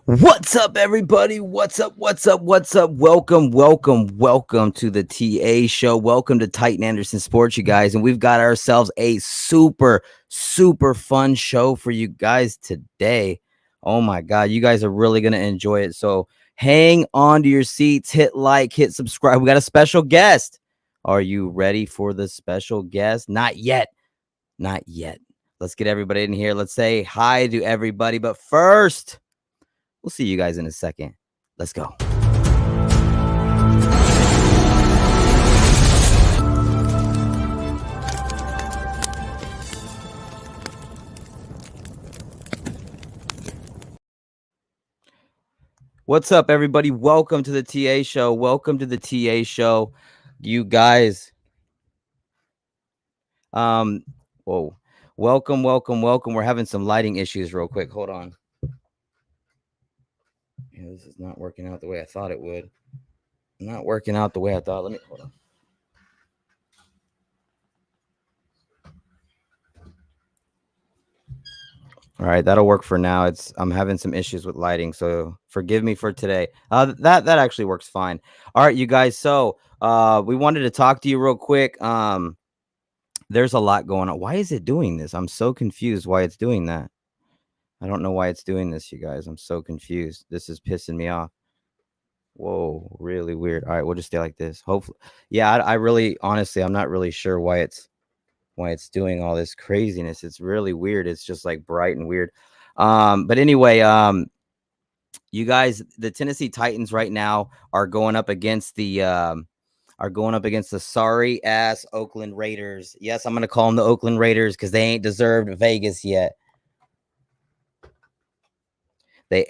What's up, everybody? What's up? Welcome to the TA show. Welcome to Titan Anderson Sports, you guys. And we've got ourselves a super fun show for you guys today. Oh my God, you guys are really going to enjoy it. So hang on to your seats, hit like, hit subscribe. We got a special guest. Are you ready for the special guest? Not yet. Let's get everybody in here. Let's say hi to everybody. But first, we'll see you guys in a second. Let's go. What's up, everybody? Welcome to the TA show. You guys. Whoa. Welcome. We're having some lighting issues real quick. Hold on. Yeah, this is not working out the way I thought it would. Let me hold on. All right, that'll work for now. I'm having some issues with lighting, so forgive me for today. That actually works fine. All right, you guys. So we wanted to talk to you real quick. There's a lot going on. Why is it doing this? I'm so confused why it's doing that. I don't know why it's doing this, you guys. I'm so confused. This is pissing me off. Whoa, really weird. All right, we'll just stay like this. Hopefully, yeah. I really, honestly, I'm not really sure why it's doing all this craziness. It's really weird. It's just like bright and weird. But anyway, you guys, the Tennessee Titans right now are going up against the sorry ass Oakland Raiders. Yes, I'm gonna call them the Oakland Raiders because they ain't deserved Vegas yet. Why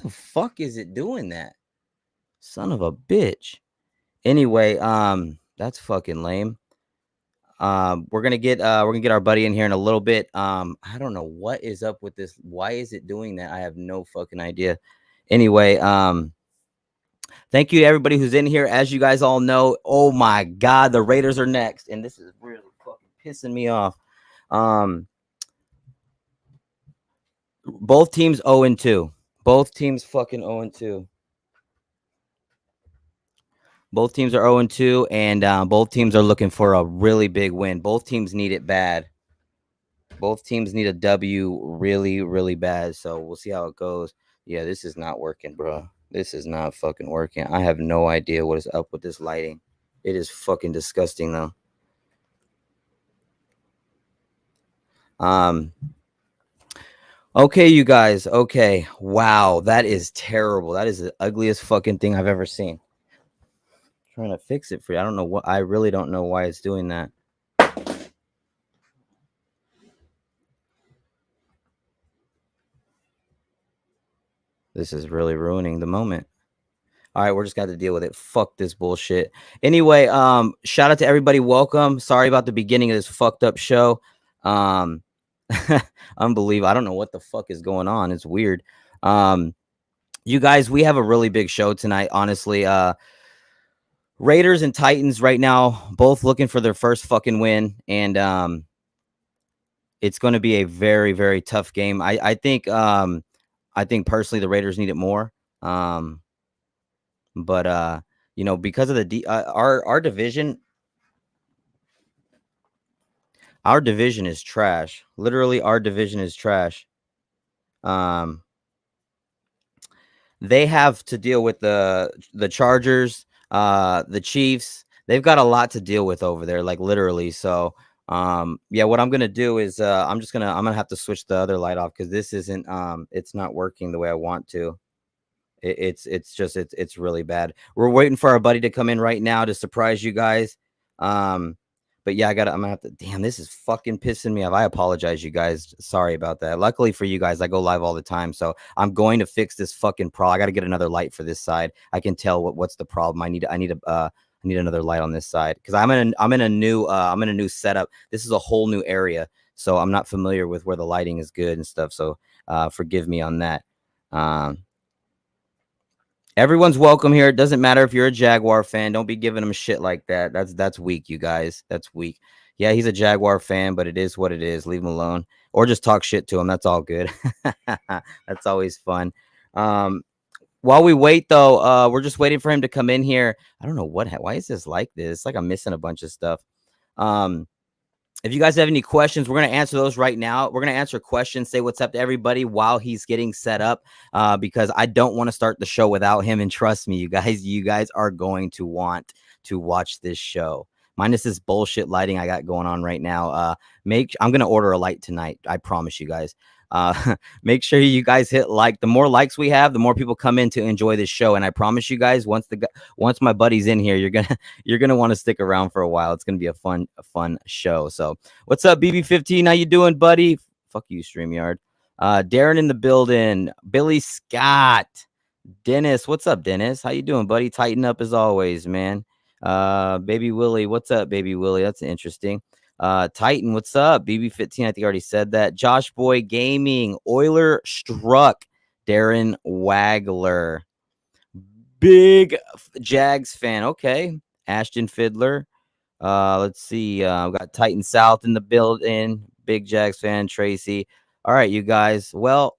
the fuck is it doing that? Son of a bitch. Anyway, that's fucking lame. We're gonna get our buddy in here in a little bit. I don't know what is up with this. Why is it doing that? I have no fucking idea. Anyway, thank you to everybody who's in here. As you guys all know, oh my God, the Raiders are next, and this is really fucking pissing me off. Both teams 0-2. Both teams fucking 0-2. Both teams are 0-2, and both teams are looking for a really big win. Both teams need it bad. Both teams need a W really, really bad. So we'll see how it goes. Yeah, this is not working, bro. This is not fucking working. I have no idea what is up with this lighting. It is fucking disgusting, though. Okay, you guys. Okay. Wow, that is terrible. That is the ugliest fucking thing I've ever seen. Trying to fix it for you. I really don't know why it's doing that. This is really ruining the moment. All right, we're just got to deal with it. Fuck this bullshit. Anyway, shout out to everybody. Welcome. Sorry about the beginning of this fucked up show. Unbelievable. I don't know what the fuck is going on. It's weird. You guys, we have a really big show tonight, honestly. Raiders and Titans right now, both looking for their first fucking win, and it's going to be a very, very tough game. I think personally the Raiders need it more. But you know, because of the our division is trash. Literally, our division is trash. They have to deal with the Chargers, the Chiefs. They've got a lot to deal with over there, like literally. So yeah, what I'm gonna do is I'm gonna have to switch the other light off because this isn't it's not working the way I want to. It's really bad. We're waiting for our buddy to come in right now to surprise you guys. But yeah, I'm gonna have to. Damn, this is fucking pissing me off. I apologize, you guys. Sorry about that. Luckily for you guys, I go live all the time, so I'm going to fix this fucking problem. I got to get another light for this side. I can tell what's the problem. I need another light on this side because I'm in a new setup. This is a whole new area, so I'm not familiar with where the lighting is good and stuff. So forgive me on that. Everyone's welcome here. It doesn't matter if you're a Jaguar fan. Don't be giving them shit like that. That's weak, you guys. That's weak. Yeah, he's a Jaguar fan, but it is what it is. Leave him alone. or just talk shit to him. That's all good. That's always fun. Um, while we wait, though, we're just waiting for him to come in here. I don't know why is this like this? It's like I'm missing a bunch of stuff. If you guys have any questions, we're going to answer those right now. We're going to answer questions, say what's up to everybody while he's getting set up, because I don't want to start the show without him. And trust me, you guys are going to want to watch this show. Minus this bullshit lighting I got going on right now. I'm going to order a light tonight. I promise you guys. Make sure you guys hit like. The more likes we have, the more people come in to enjoy this show. And I promise you guys, once my buddy's in here, you're gonna want to stick around for a while. It's gonna be a fun show. So what's up, BB15? How you doing, buddy? Fuck you, StreamYard. Darren in the building. Billy Scott. Dennis, what's up, Dennis? How you doing, buddy? Tighten up as always, man. Baby Willie, what's up, Baby Willie? That's interesting. Titan, what's up? BB15, I think I already said that. Josh Boy Gaming, Euler Struck, Darren Wagler, big Jags fan. Okay, Ashton Fiddler. Let's see. We got Titan South in the building. Big Jags fan, Tracy. All right, you guys. Well,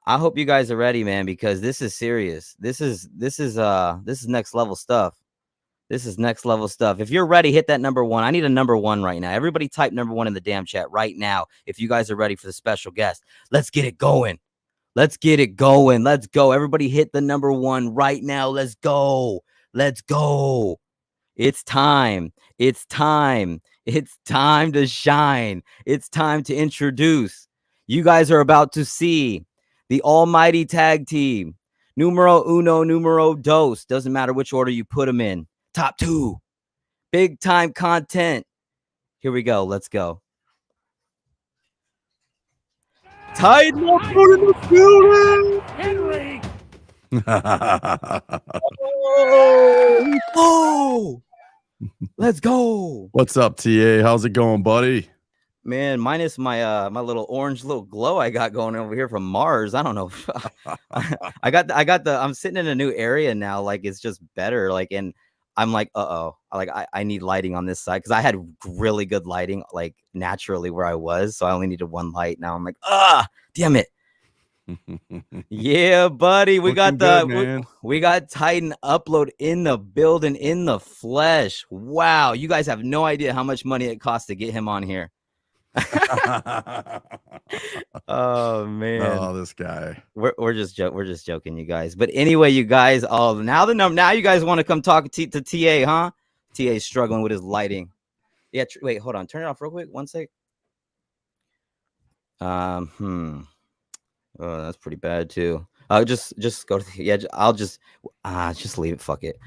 I hope you guys are ready, man, because this is serious. This is next level stuff. This is next level stuff. If you're ready, hit that number 1. I need a number 1 right now. Everybody type number 1 in the damn chat right now. If you guys are ready for the special guest, let's get it going. Let's get it going. Let's go. Everybody hit the number 1 right now. Let's go. Let's go. It's time. It's time. It's time to shine. It's time to introduce. You guys are about to see the almighty tag team. Numero uno, numero dos. Doesn't matter which order you put them in. Top 2. Big time content. Here we go. Let's go. Titan Upload in the building. Henry. Oh, let's go. What's up, TA? How's it going, buddy? Man, minus my my little orange little glow I got going over here from Mars. I don't know. I'm sitting in a new area now. Like, it's just better. Like, and I'm like, I need lighting on this side because I had really good lighting, like naturally where I was. So I only needed 1 light. Now I'm like, damn it. Yeah, buddy. We got we got Titan Upload in the building, in the flesh. Wow. You guys have no idea how much money it costs to get him on here. Oh man. Oh, this guy. We're just joking, you guys. But anyway, you guys, now you guys want to come talk to TA, huh? TA's struggling with his lighting. Yeah, wait, hold on. Turn it off real quick. 1 sec. Oh, that's pretty bad too. Just go to I'll just leave it. Fuck it.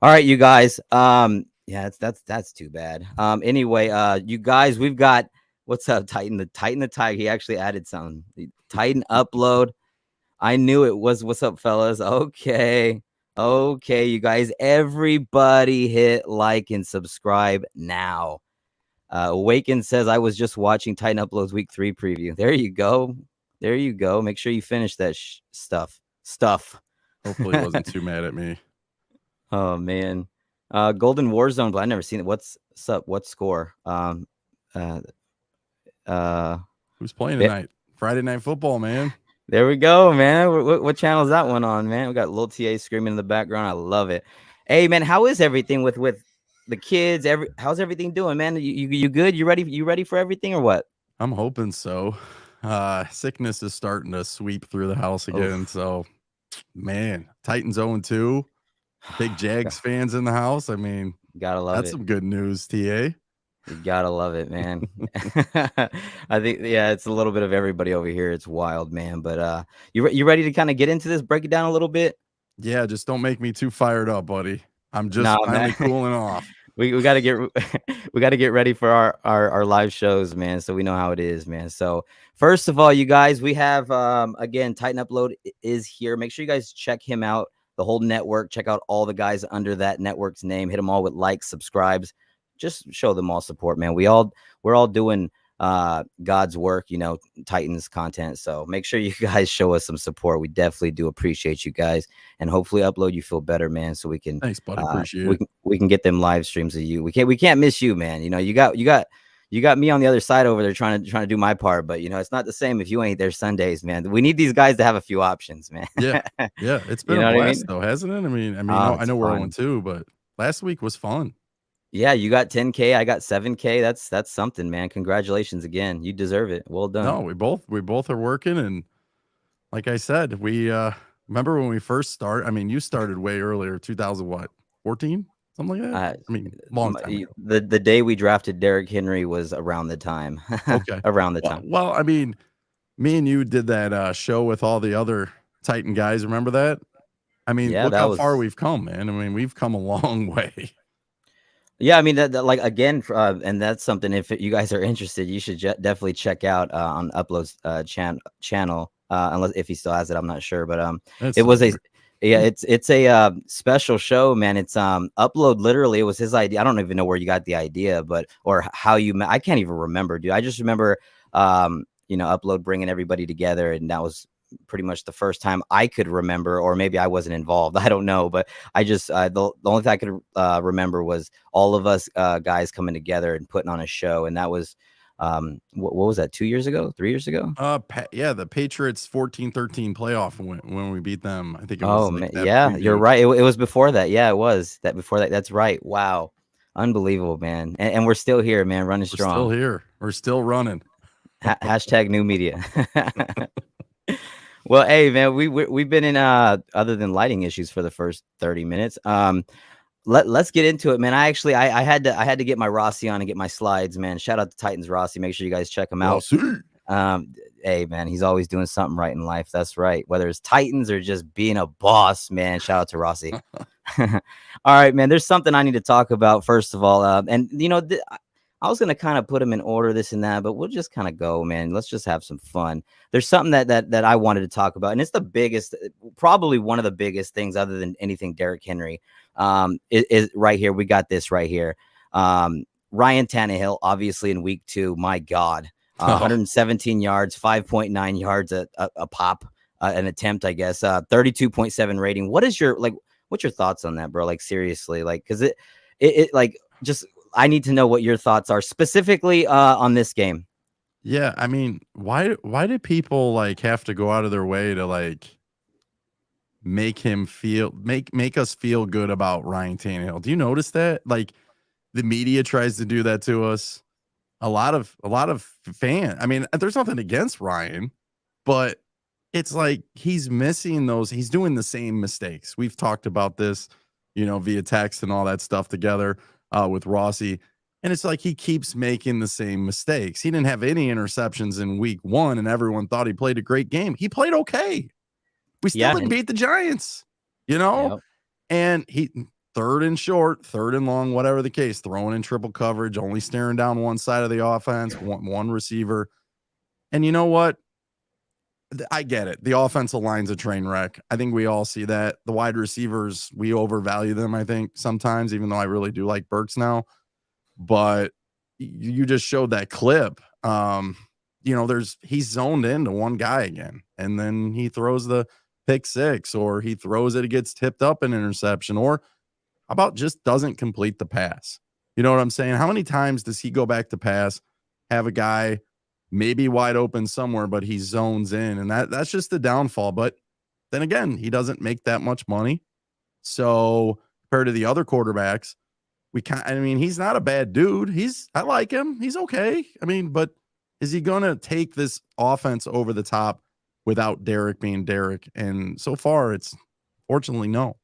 All right, you guys. Yeah, that's too bad. Anyway, you guys, we've got, what's up, Titan the Tiger. He actually added something. Titan Upload. I knew it was. What's up, fellas? Okay, you guys. Everybody hit like and subscribe now. Awaken says, I was just watching Titan Upload's week 3 preview. There you go. Make sure you finish that stuff. Hopefully he wasn't too mad at me. Oh man. Golden Warzone, but I've never seen it. What's up? What score? Who's playing tonight? Friday Night Football, man. There we go, man. What channel is that one on, man? We got Lil TA screaming in the background. I love it. Hey, man, how is everything with the kids? How's everything doing, man? You good? You ready for everything or what? I'm hoping so. Sickness is starting to sweep through the house again. Oof. So, man, Titans 0-2. Big Jags fans in the house. I mean, gotta love that's it. Some good news, TA. You gotta love it, man. I think, yeah, it's a little bit of everybody over here. It's wild, man. But you ready to kind of get into this, break it down a little bit? Yeah, just don't make me too fired up, buddy. I'm just finally cooling off. We gotta get ready for our live shows, man. So we know how it is, man. So first of all, you guys, we have again, Titan Upload is here. Make sure you guys check him out. The whole network. Check out all the guys under that network's name. Hit them all with likes, subscribes. Just show them all support, man. We're all doing God's work, Titans content. So make sure you guys show us some support. We definitely do appreciate you guys, and hopefully Upload you feel better, man. So we can thanks, buddy. Appreciate it. We can get them live streams of you. We can't miss you, man. You got you got me on the other side over there trying to do my part, but it's not the same if you ain't there Sundays, man. We need these guys to have a few options, man. Yeah. Yeah. It's You been a know what I blast mean? though, hasn't it? Oh, I it's know we're fun. 0-2, but last week was fun. Yeah, you got 10K, I got 7K. That's something, man. Congratulations again. You deserve it. Well No, done. we both are working, and like I said, we remember when we first start. I mean, you started way earlier, 2000 what, 14, something like that. Uh, Long time ago. the day we drafted Derrick Henry was around the time. Okay. Around the Well, time. well, I mean, me and you did that show with all the other Titan guys. Remember that? I mean, Yeah, look that how far was we've come, man. I mean, we've come a long way. Yeah, I mean that like again, and that's something. If you guys are interested, you should definitely check out on Upload's channel. Unless if he still has it, I'm not sure. But That's it still was a there. yeah, it's a special show, man. It's Upload. Literally, it was his idea. I don't even know where you got the idea, but or how you. I can't even remember, dude. I just remember Upload bringing everybody together, and that was pretty much the first time I could remember, or maybe I wasn't involved. I don't know, but I just the only thing I could remember was all of us guys coming together and putting on a show, and that was what was that? 2 years ago? 3 years ago? Yeah, the Patriots 14-13 playoff when we beat them. I think it was Oh like man, that yeah, you're preview. right. It was before that. Yeah, it was that before that. That's right. Wow, unbelievable, man. And we're still here, man, running We're still strong. here. We're still running. Hashtag new media. Well, hey man, we've been in other than lighting issues for the first 30 minutes. Let's get into it, man. I had to get my Rossi on and get my slides, man. Shout out to Titans Rossi. Make sure you guys check him out. Rossi. Hey man, he's always doing something right in life. That's right. Whether it's Titans or just being a boss, man. Shout out to Rossi. All right, man. There's something I need to talk about first of all, and I was gonna kind of put them in order, this and that, but we'll just kind of go, man. Let's just have some fun. There's something that I wanted to talk about, and it's the biggest, probably one of the biggest things, other than anything Derrick Henry. Is right here. We got this right here. Ryan Tannehill, obviously in week 2. My God, Oh, 117 yards, 5.9 yards a pop, an attempt, I guess. 32.7 rating. What's your thoughts on that, bro? Like seriously, like because it like just I need to know what your thoughts are specifically on this game. yeah. I mean, why do people like have to go out of their way to like make us feel good about Ryan Tannehill? Do you notice that? Like the media tries to do that to us. A lot of fans. I mean, there's nothing against Ryan, but it's like he's missing those. He's doing the same mistakes. We've talked about this, via text and all that stuff together with Rossi. And it's like he keeps making the same mistakes. He didn't have any interceptions in week 1, and everyone thought he played a great game. He played okay. We still Yeah, didn't and beat the Giants, you know? yep. And he third and short, third and long, whatever the case, throwing in triple coverage, only staring down one side of the offense, one receiver. And you know what? I get it. The offensive line's a train wreck. I think we all see that. The wide receivers, we overvalue them, I think, sometimes, even though I really do like Burks now. But you just showed that clip. He's zoned into one guy again, and then he throws the pick six, or he throws it gets tipped up an interception, or how about just doesn't complete the pass? You know what I'm saying? How many times does he go back to pass, have a guy maybe wide open somewhere, but he zones in, and that's just the downfall. But then again, he doesn't make that much money. So compared to the other quarterbacks, he's not a bad dude. I like him. He's okay. I mean, but is he going to take this offense over the top without Derrick being Derrick? And so far, it's fortunately no.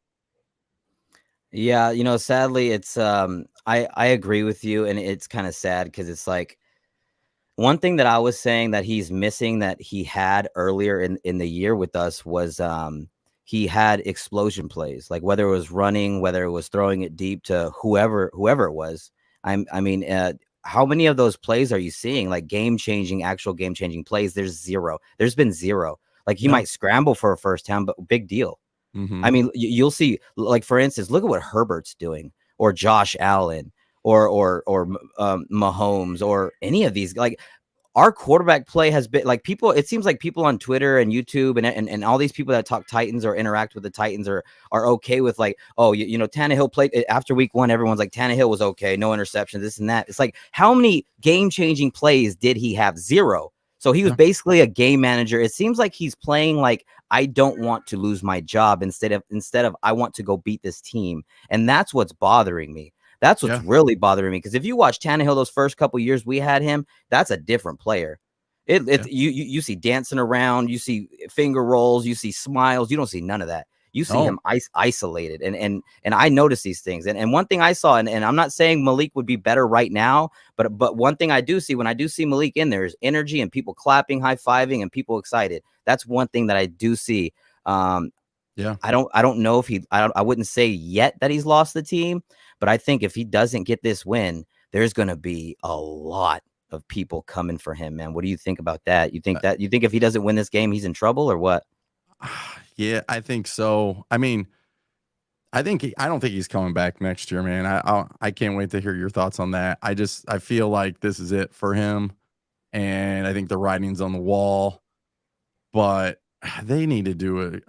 Yeah, sadly, it's I agree with you, and it's kind of sad because it's like one thing that I was saying that he's missing that he had earlier in the year with us was he had explosion plays, like whether it was running, whether it was throwing it deep to whoever it was. I mean, how many of those plays are you seeing? Like actual game changing plays? There's zero. There's been zero. Like he Yeah. might scramble for a first down, but big deal. Mm-hmm. I mean, you'll see, like for instance, look at what Herbert's doing, or Josh Allen, or Mahomes, or any of these. Like our quarterback play has been like people. It seems like people on Twitter and YouTube and all these people that talk Titans or interact with the Titans are okay with like, oh, you know, Tannehill played after week 1. Everyone's like, Tannehill was okay, no interceptions, this and that. It's like, how many game-changing plays did he have? 0. So he was basically a game manager. It seems like he's playing like, I don't want to lose my job instead of I want to go beat this team. And that's what's bothering me. That's what's really bothering me. Because if you watch Tannehill those first couple years we had him, that's a different player. You see dancing around, you see finger rolls, you see smiles. You don't see none of that. You see him isolated. And I notice these things. And one thing I saw, and I'm not saying Malik would be better right now, but one thing I do see when I do see Malik in there is energy and people clapping, high-fiving, and people excited. That's one thing that I do see. I don't know if I wouldn't say yet that he's lost the team, but I think if he doesn't get this win, there's going to be a lot of people coming for him, man. What do you think about that? You think if he doesn't win this game, he's in trouble or what? Yeah, I think so. I mean, I don't think he's coming back next year, man. I can't wait to hear your thoughts on that. I feel like this is it for him, and I think the writing's on the wall. But they need to do it.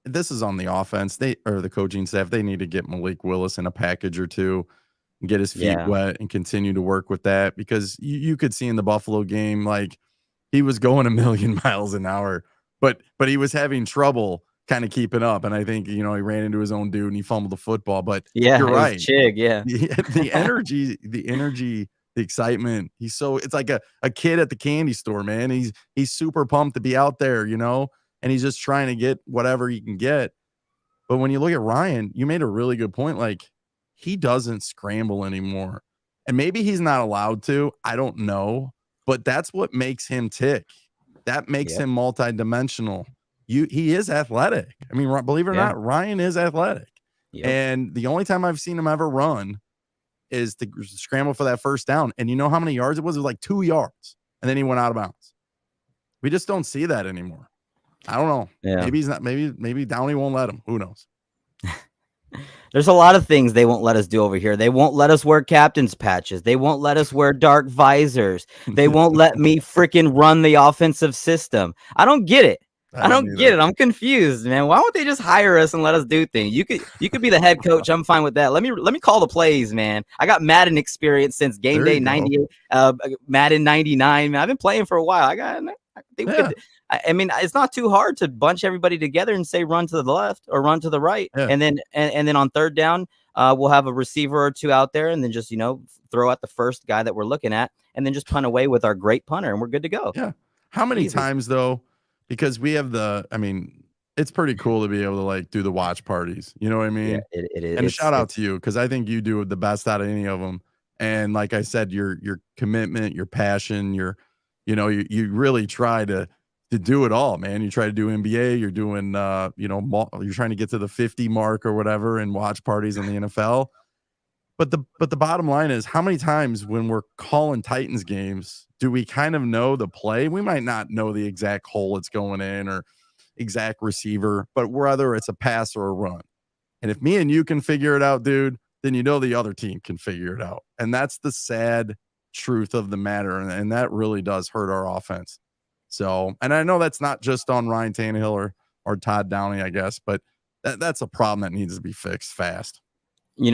This is on the offense. Or the coaching staff. They need to get Malik Willis in a package or two and get his feet wet and continue to work with that, because you could see in the Buffalo game, like, he was going a million miles an hour, but he was having trouble kind of keeping up. And I think, he ran into his own dude and he fumbled the football. But you're right. Chig, the energy, the excitement. It's like a kid at the candy store, man. He's super pumped to be out there, and he's just trying to get whatever he can get. But when you look at Ryan, you made a really good point. Like, he doesn't scramble anymore. And maybe he's not allowed to. I don't know. But that's what makes him tick. That makes him multidimensional. He is athletic. I mean, believe it or not, Ryan is athletic. Yep. And the only time I've seen him ever run is to scramble for that first down. And you know how many yards it was? It was like 2 yards. And then he went out of bounds. We just don't see that anymore. I don't know. Yeah. Maybe he's not. Maybe Downey won't let him. Who knows? There's a lot of things they won't let us do over here. They won't let us wear captain's patches. They won't let us wear dark visors. They won't let me freaking run the offensive system. I don't get it. I don't get it. I'm confused, man. Why won't they just hire us and let us do things? You could be the head coach. I'm fine with that. Let me call the plays, man. I got Madden experience since game day 98, Madden 99. Man, I've been playing for a while. I mean, it's not too hard to bunch everybody together and say run to the left or run to the right, and then on third down, we'll have a receiver or two out there, and then just throw at the first guy that we're looking at, and then just punt away with our great punter, and we're good to go. Yeah. How many times though? Because we have it's pretty cool to be able to like do the watch parties. You know what I mean? Yeah, it is. And shout out to you, because I think you do the best out of any of them. And like I said, your commitment, your passion, you really try to do it all, man. You try to do NBA, you're doing, you're trying to get to the 50 mark or whatever and watch parties in the NFL. But the bottom line is, how many times when we're calling Titans games do we kind of know the play? We might not know the exact hole it's going in or exact receiver, but whether it's a pass or a run. And if me and you can figure it out, dude, then the other team can figure it out. And that's the sad truth of the matter. And that really does hurt our offense. So, and I know that's not just on Ryan Tannehill or Todd Downey, I guess, but that's a problem that needs to be fixed fast.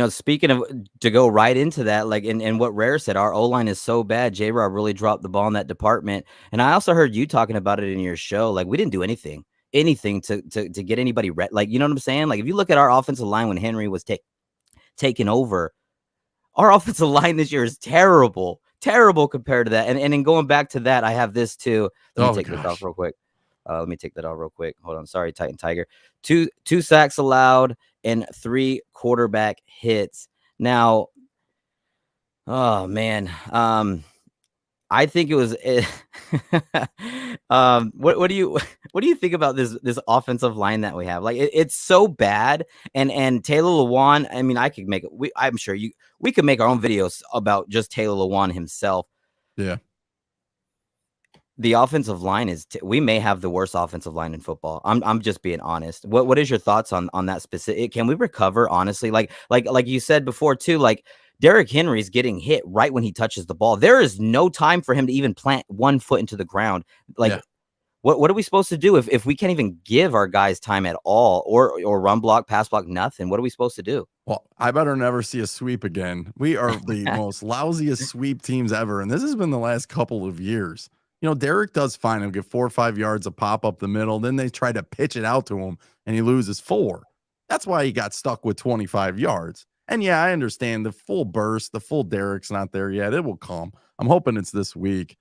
Speaking of, to go right into that, like, and what Rare said, our O-line is so bad. J-Rob really dropped the ball in that department. And I also heard you talking about it in your show. Like, we didn't do anything to get anybody like, you know what I'm saying? Like, if you look at our offensive line when Henry was taken over, our offensive line this year is terrible compared to that. And then going back to that, I have this too. Let me take this off real quick. Let me take that off real quick. Hold on. Sorry, Titan Tiger. Two sacks allowed and 3 quarterback hits. Now, oh man, I think it was. What do you think about this offensive line that we have? Like, it's so bad. And Taylor Lewan. I mean, I could make it. I'm sure we could make our own videos about just Taylor Lewan himself. Yeah. The offensive line is. We may have the worst offensive line in football. I'm just being honest. What is your thoughts on that specific? Can we recover honestly? Like you said before too. Like, Derrick Henry's getting hit right when he touches the ball. There is no time for him to even plant one foot into the ground. Like, Yeah. what are we supposed to do if we can't even give our guys time at all, or run block, pass block, nothing? What are we supposed to do? Well, I better never see a sweep again. We are the most lousiest sweep teams ever, and this has been the last couple of years. Derek does fine. He'll get 4 or 5 yards of pop up the middle. Then they try to pitch it out to him, and he loses 4. That's why he got stuck with 25 yards. And yeah, I understand the full burst, the full Derek's not there yet. It will come. I'm hoping it's this week.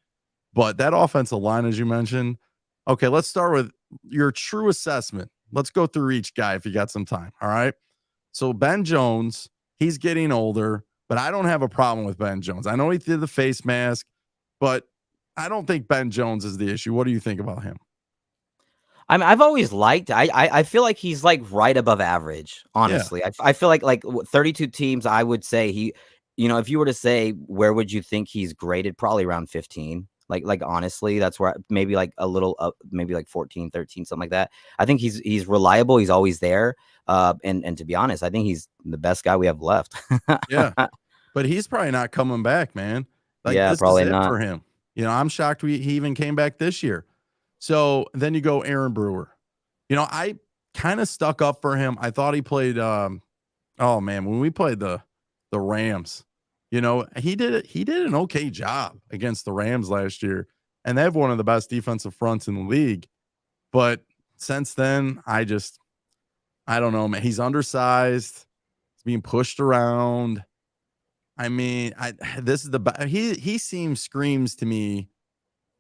But that offensive line, as you mentioned, okay, let's start with your true assessment. Let's go through each guy if you got some time. All right. So Ben Jones, he's getting older, but I don't have a problem with Ben Jones. I know he did the face mask, but I don't think Ben Jones is the issue. What do you think about him? I've always liked. I feel like he's like right above average. Honestly, yeah. I feel like 32 teams. I would say he, if you were to say where would you think he's graded, probably around 15. Like honestly, that's where maybe like a little up, maybe like 14, 13, something like that. I think he's reliable. He's always there. And to be honest, I think he's the best guy we have left. Yeah, but he's probably not coming back, man. Like, yeah, this probably is it not for him. I'm shocked he even came back this year. So then you go Aaron Brewer. I kind of stuck up for him. I thought he played. Oh man, when we played the Rams, he did an okay job against the Rams last year, and they have one of the best defensive fronts in the league. But since then, I don't know, man. He's undersized. He's being pushed around. I mean, he screams to me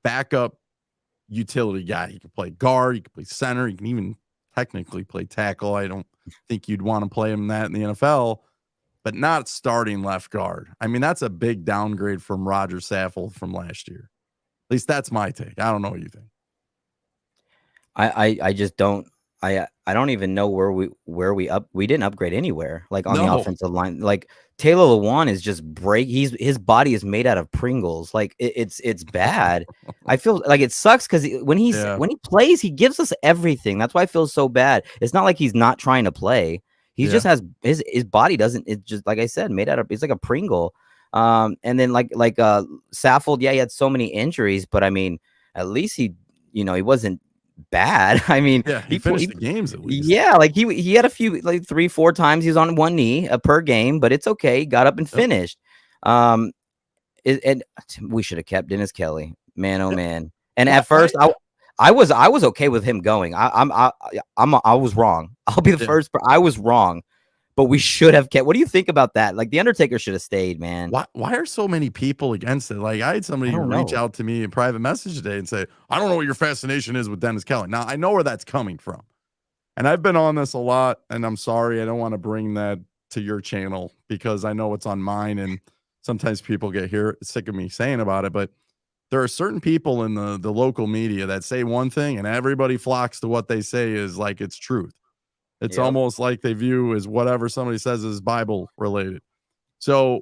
backup utility guy. He can play guard, he can play center, he can even technically play tackle. I don't think you'd want to play him that in the NFL, but not starting left guard. I mean, that's a big downgrade from Roger Saffold from last year. At least that's my take. I don't know what you think. I just don't. I don't even know where we didn't upgrade anywhere, like on the offensive line. Like Taylor Lewan is just his body is made out of Pringles. Like it's bad. I feel like it sucks because when he plays, he gives us everything. That's why I feel so bad. It's not like he's not trying to play. He just has his body doesn't. It's just like I said, made out of. It's like a Pringle. And then like Saffold, yeah, he had so many injuries, but I mean, at least he wasn't bad. I mean, yeah, he finished the games at least. Yeah, like he had a few, like 3-4 times he was on one knee per game, but it's okay. He got up and finished. And we should have kept Dennis Kelly, man. Oh man. And at first, I was okay with him going. I was wrong. I'll be the first. I was wrong. But we should have kept. What do you think about that? Like the Undertaker should have stayed, man. Why are so many people against it? Like I had somebody reach out to me in private message today and say, I don't know what your fascination is with Dennis Kelly. Now I know where that's coming from. And I've been on this a lot, and I'm sorry. I don't want to bring that to your channel because I know it's on mine. And sometimes people get sick of me saying about it, but there are certain people in the local media that say one thing and everybody flocks to what they say is like it's truth. It's almost like they view as whatever somebody says is Bible related. So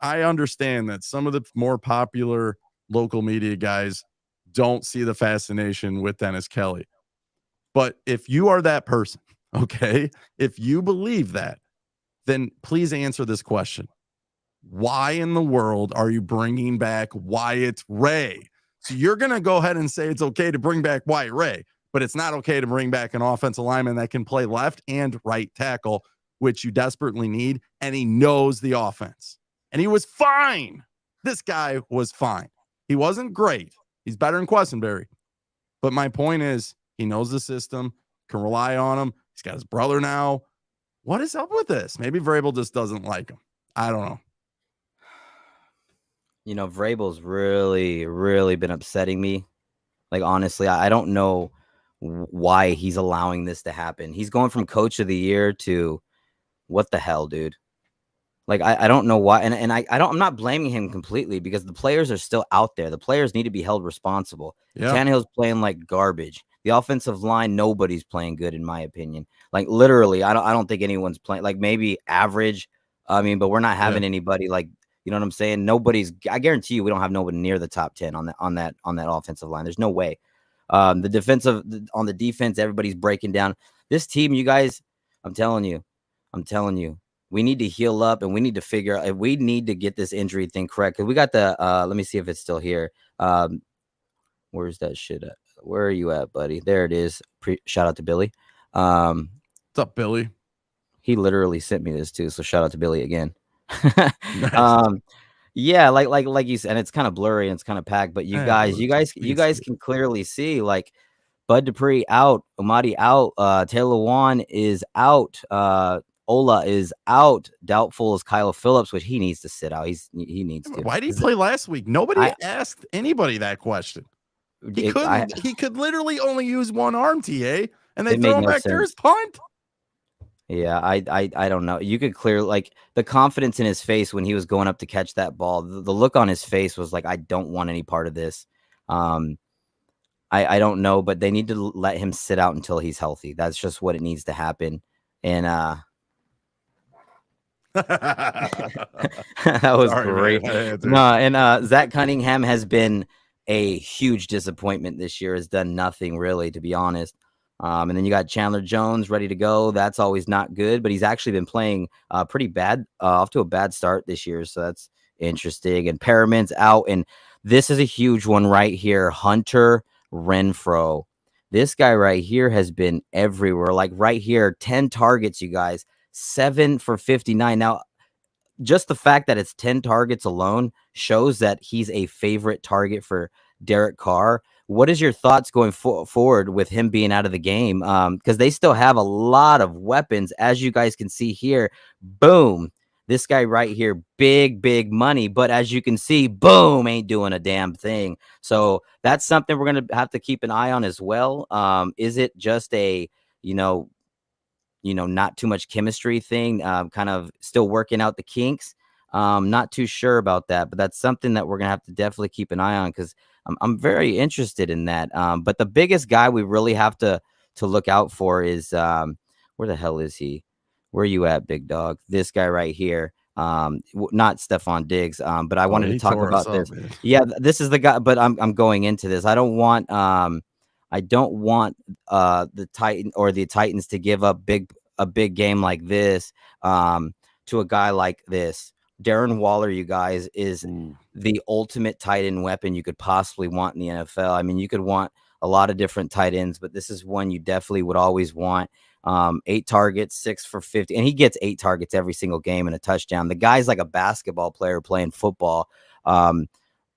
I understand that some of the more popular local media guys don't see the fascination with Dennis Kelly. But if you are that person, okay, if you believe that, then please answer this question. Why in the world are you bringing back Wyatt Ray? So you're going to go ahead and say it's okay to bring back Wyatt Ray, but it's not okay to bring back an offensive lineman that can play left and right tackle, which you desperately need, and he knows the offense. And he was fine. This guy was fine. He wasn't great. He's better than Quessenberry. But my point is, he knows the system, can rely on him. He's got his brother now. What is up with this? Maybe Vrabel just doesn't like him. I don't know. Vrabel's really, really been upsetting me. Like, honestly, I don't know why he's allowing this to happen. He's going from coach of the year to what the hell, dude? Like, I don't know why. And I'm not blaming him completely because the players are still out there. The players need to be held responsible. Yeah. Tannehill's playing like garbage. The offensive line, nobody's playing good, in my opinion. Like, literally, I don't think anyone's playing, like, maybe average. I mean, but we're not having anybody like, you know what I'm saying? I guarantee you we don't have nobody near the top 10 on that offensive line. There's no way. On the defense, everybody's breaking down. This team, you guys, I'm telling you, we need to heal up, and we need to figure out. We need to get this injury thing correct. Cause we got the. Let me see if it's still here. Where's that shit at? Where are you at, buddy? There it is. Shout out to Billy. What's up, Billy? He literally sent me this too, so shout out to Billy again. Nice. Yeah, like you said, and it's kind of blurry and it's kind of packed, but you guys can clearly see like Bud Dupree out, Amadi out, Taylor Lewan is out, Ola is out. Doubtful is Kyle Phillips, which he needs to sit out. He needs to. Why did he play last week? Nobody asked anybody that question. He could literally only use one arm, TA, and they throw him back there as punt. Yeah, I don't know. You could clearly like the confidence in his face when he was going up to catch that ball. The look on his face was like, I don't want any part of this. I don't know, but they need to let him sit out until he's healthy. That's just what it needs to happen. And that was great. No, and Zach Cunningham has been a huge disappointment this year. Has done nothing really, to be honest. And then you got Chandler Jones ready to go. That's always not good, but he's actually been playing pretty bad, off to a bad start this year. So that's interesting. And Perriman's out. And this is a huge one right here. Hunter Renfrow. This guy right here has been everywhere. Like right here, 10 targets, you guys, 7 for 59. Now, just the fact that it's 10 targets alone shows that he's a favorite target for Derek Carr. What is your thoughts going forward with him being out of the game? Because they still have a lot of weapons, as you guys can see here. Boom. This guy right here, big money. But as you can see, boom, ain't doing a damn thing. So that's something we're going to have to keep an eye on as well. Is it just a, not too much chemistry thing, kind of still working out the kinks? Not too sure about that, but that's something that we're going to have to definitely keep an eye on because I'm very interested in that. But the biggest guy we really have to look out for is where the hell is he? Where are you at, big dog? This guy right here. Not Stephon Diggs. But I wanted to talk about this. Yeah, this is the guy. But I'm going into this. I don't want the Titans to give up a big game like this to a guy like this. Darren Waller, you guys, is the ultimate tight end weapon you could possibly want in the NFL. I mean, you could want a lot of different tight ends, but this is one you definitely would always want. 8 targets, 6 for 50, and he gets 8 targets every single game and a touchdown. The guy's like a basketball player playing football.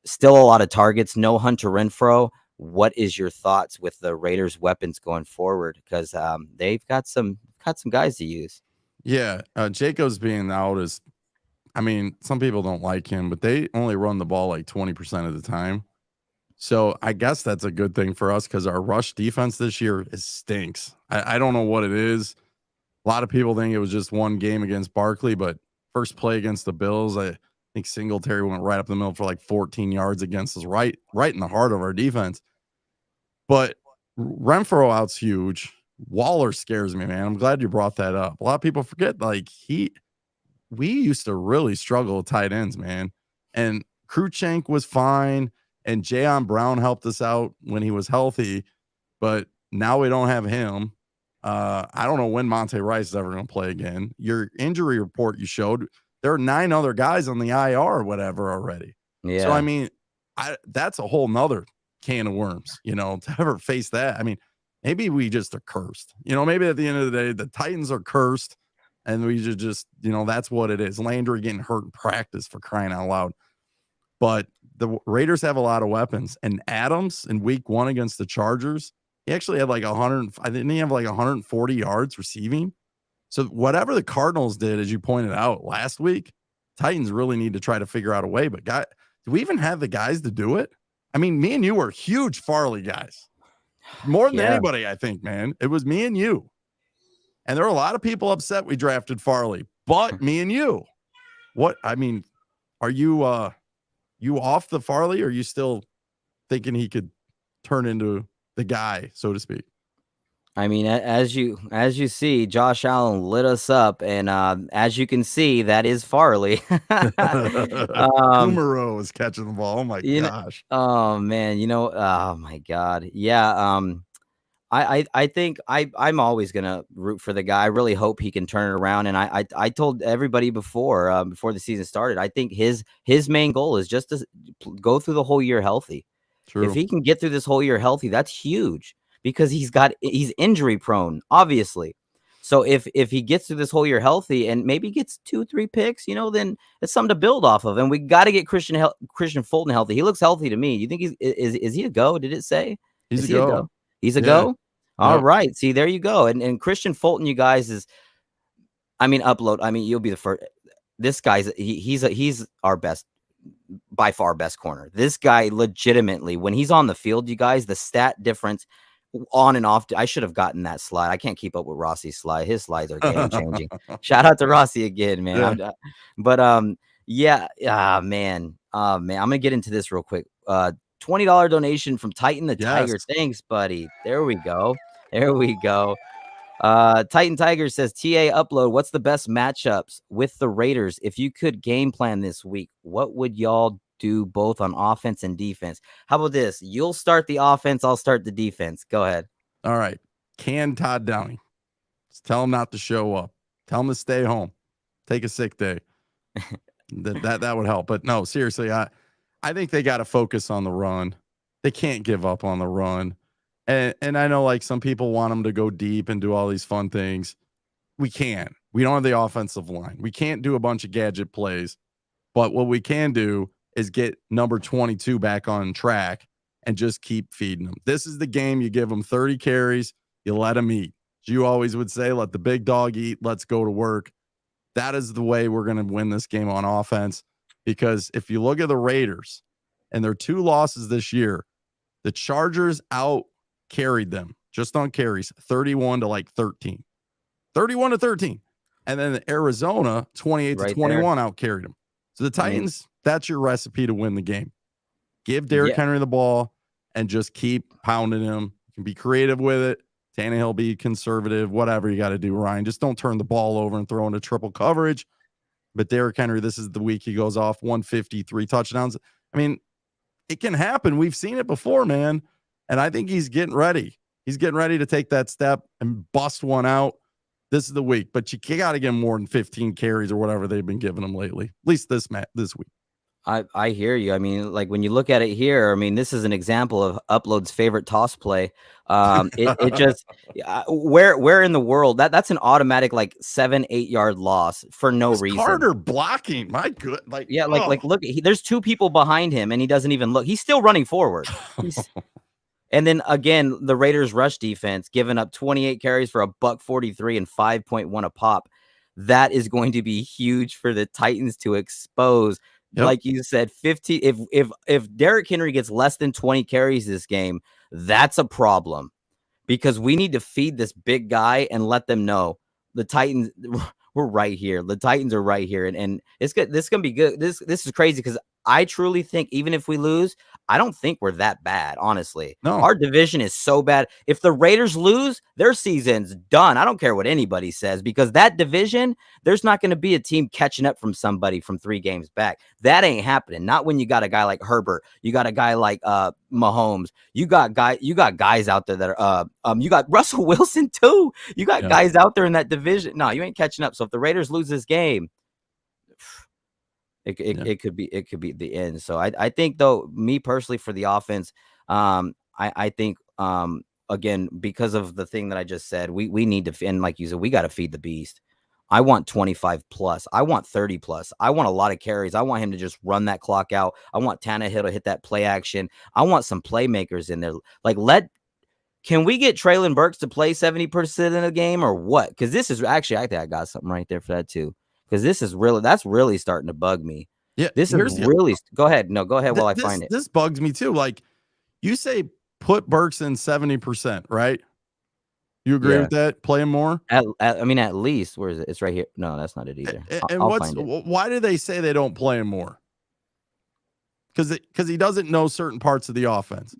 Still a lot of targets. No Hunter Renfrow. What is your thoughts with the Raiders' weapons going forward? Because they've got some guys to use. Yeah, Jacobs being out is. I mean, some people don't like him, but they only run the ball like 20% of the time. So I guess that's a good thing for us because our rush defense this year stinks. I don't know what it is. A lot of people think it was just one game against Barkley, but first play against the Bills, I think Singletary went right up the middle for like 14 yards against us, right in the heart of our defense. But Renfrow out's huge. Waller scares me, man. I'm glad you brought that up. A lot of people forget, like, we used to really struggle with tight ends, man. And Cruikshank was fine, and Jayon Brown helped us out when he was healthy, but now we don't have him. I don't know when Monte Rice is ever going to play again. Your injury report you showed, there are 9 other guys on the IR or whatever already. Yeah. So, I mean, that's a whole nother can of worms, to ever face that. I mean, maybe we just are cursed. Maybe at the end of the day, the Titans are cursed. And we just, that's what it is. Landry getting hurt in practice, for crying out loud. But the Raiders have a lot of weapons. And Adams in week 1 against the Chargers, he actually had like 140 yards receiving. So whatever the Cardinals did, as you pointed out last week, Titans really need to try to figure out a way. But do we even have the guys to do it? I mean, me and you were huge Farley guys. More than anybody, I think, man. It was me and you. And there are a lot of people upset we drafted Farley, but me and you. What, I mean, are you off the Farley, or are you still thinking he could turn into the guy, so to speak? I mean, as you see, Josh Allen lit us up, and as you can see, that is Farley. Kumaro is catching the ball. Oh my gosh. Oh man, oh my God. Yeah. I think I'm always gonna root for the guy. I really hope he can turn it around. And I told everybody before the season started, I think his main goal is just to go through the whole year healthy. If True. he can get through this whole year healthy, that's huge because he's injury prone, obviously. So if he gets through this whole year healthy and maybe gets 2-3 picks, then it's something to build off of. And we got to get Christian Fulton healthy. He looks healthy to me. You think is he a go? Did it say? He's Is a he a go. go? He's a Yeah. go. All Yep. right. See, there you go. And Christian Fulton, you guys upload. I mean, you'll be the first. This guy's he's our best, by far best corner. This guy legitimately, when he's on the field, you guys, the stat difference on and off. I should have gotten that slide. I can't keep up with Rossi's slide. His slides are game changing. Shout out to Rossi again, man. Yeah. Yeah, man. I'm gonna get into this real quick. $20 donation from Titan the Yes. Tiger. Thanks, buddy. There we go. There we go. Titan Tiger says, TA upload, what's the best matchups with the Raiders? If you could game plan this week, what would y'all do both on offense and defense? How about this? You'll start the offense, I'll start the defense. Go ahead. All right. Can Todd Downey. Just tell him not to show up. Tell him to stay home. Take a sick day. that would help. But no, seriously, I think they got to focus on the run. They can't give up on the run. And I know like some people want them to go deep and do all these fun things. We can't. We don't have the offensive line. We can't do a bunch of gadget plays. But what we can do is get number 22 back on track and just keep feeding them. This is the game. You give them 30 carries. You let them eat. As you always would say, let the big dog eat. Let's go to work. That is the way we're going to win this game on offense. Because if you look at the Raiders and their 2 losses this year, the Chargers out carried them just on carries 31 to like 13, 31 to 13. And then the Arizona 28 to 21 out carried them. So the Titans, that's your recipe to win the game. Give Derrick Henry the ball and just keep pounding him. You can be creative with it. Tannehill be conservative, whatever you got to do, Ryan. Just don't turn the ball over and throw into triple coverage. But Derrick Henry, this is the week he goes off 153 touchdowns. I mean, it can happen. We've seen it before, man. And I think he's getting ready. He's getting ready to take that step and bust one out. This is the week. But you got to get more than 15 carries or whatever they've been giving him lately. At least this week. I hear you. I mean, like when you look at it here, I mean, this is an example of Upload's favorite toss play. It just where in the world that's an automatic like 7-8 yard loss for no reason. Carter blocking, my good, like look, there's 2 people behind him and he doesn't even look. He's still running forward. And then again, the Raiders rush defense giving up 28 carries for $143 and 5.1 a pop. That is going to be huge for the Titans to expose. Yep. Like you said, 50. If Derrick Henry gets less than 20 carries this game, that's a problem because we need to feed this big guy and let them know the Titans we're right here. The Titans are right here, and it's good. This is gonna be good. This is crazy because I truly think even if we lose, I don't think we're that bad, honestly. No. Our division is so bad. If the Raiders lose, their season's done. I don't care what anybody says because that division, there's not going to be a team catching up from somebody from 3 games back. That ain't happening. Not when you got a guy like Herbert. You got a guy like Mahomes. You got guys out there that are you got Russell Wilson too. You got guys out there in that division. No, you ain't catching up. So if the Raiders lose this game, it could be the end. So I think though, me personally for the offense, I think again, because of the thing that I just said, we need to, and like you said, we got to feed the beast. I want 25 plus. I want 30 plus. I want a lot of carries. I want him to just run that clock out. I want Tannehill to hit that play action. I want some playmakers in there. Like can we get Treylon Burks to play 70% in a game or what? Because this is actually, I think I got something right there for that too. Because that's really starting to bug me. Yeah, this is really. Go ahead. No, go ahead while I find it. This bugs me too. Like you say, put Burks in 70%, right? You agree with that? Play him more. I mean, at least where is it? It's right here. No, that's not it either. I'll find it. Why do they say they don't play him more? Because he doesn't know certain parts of the offense.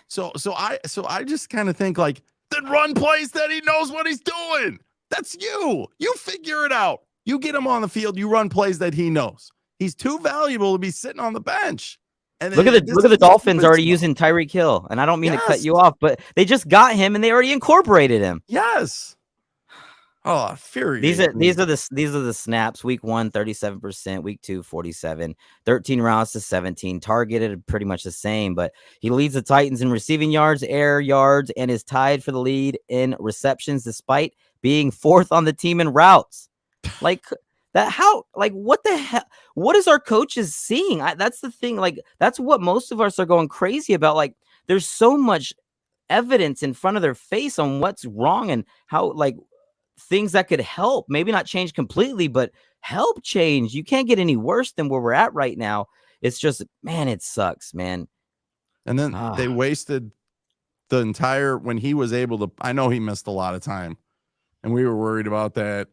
So I just kind of think like then run plays that he knows what he's doing. That's you. You figure it out. You get him on the field. You run plays that he knows. He's too valuable to be sitting on the bench. And Look then at this the is Dolphins stupid already stuff. using Tyreek Hill, and I don't mean to cut Yes. you off, but they just got him and they already incorporated him. Yes. Oh, These infuriates are me. these are the snaps. Week 1, 37%. Week 2, 47. 13 rounds to 17. Targeted pretty much the same, but he leads the Titans in receiving yards, air yards, and is tied for the lead in receptions, despite being 4th on the team in routes. Like that, how? Like what the hell? What is our coaches seeing? That's the thing. Like that's what most of us are going crazy about. Like there's so much evidence in front of their face on what's wrong and how like things that could help, maybe not change completely, but help change. You can't get any worse than where we're at right now. It's just, man, it sucks, man. And then they wasted the entire, when he was able to, I know he missed a lot of time and we were worried about that.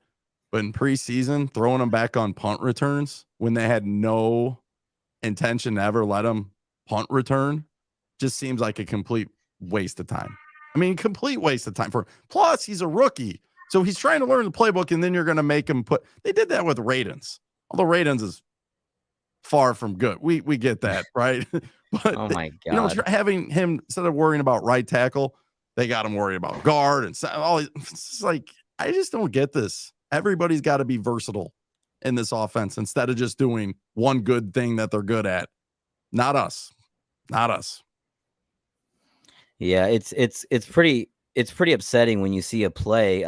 But in preseason, throwing him back on punt returns when they had no intention to ever let him punt return just seems like a complete waste of time. I mean, complete waste of time for. Plus, he's a rookie, so he's trying to learn the playbook, and then you're going to make him put. They did that with Radens, although Radens is far from good. We get that, right? But Oh my you know, God. having him instead of worrying about right tackle, they got him worried about guard and all. It's like I just don't get this. Everybody's got to be versatile in this offense instead of just doing one good thing that they're good at. Not us. Not us. Yeah, it's pretty upsetting when you see a play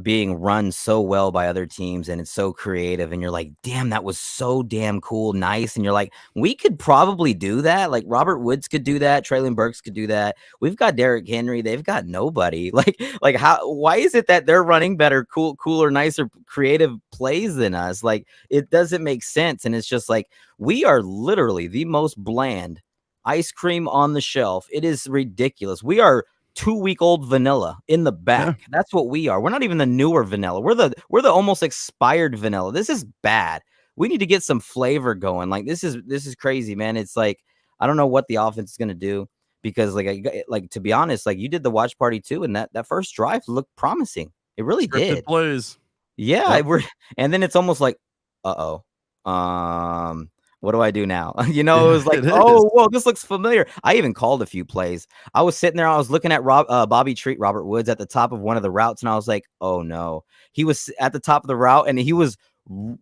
being run so well by other teams and it's so creative and you're like, damn, that was so damn cool, nice. And you're like, we could probably do that. Like Robert Woods could do that, Treylon Burks could do that. We've got Derrick Henry, they've got nobody. Like how, why is it that they're running better, cooler, nicer, creative plays than us? Like it doesn't make sense. And it's just like we are literally the most bland ice cream on the shelf. It is ridiculous. We are 2-week-old vanilla in the back. Yeah. That's what we are. We're not even the newer vanilla. We're the almost expired vanilla. This is bad. We need to get some flavor going. Like this is crazy, man. It's like I don't know what the offense is going to do because like to be honest, like you did the watch party too and that first drive looked promising. It really Scripted did. plays. Yeah, Yep. and then it's almost like uh-oh. What do I do now? You know, it Yeah, was like, it is. oh, whoa, this looks familiar. I even called a few plays. I was sitting there, I was looking at Robert Woods at the top of one of the routes, and I was like, oh no. He was at the top of the route and he was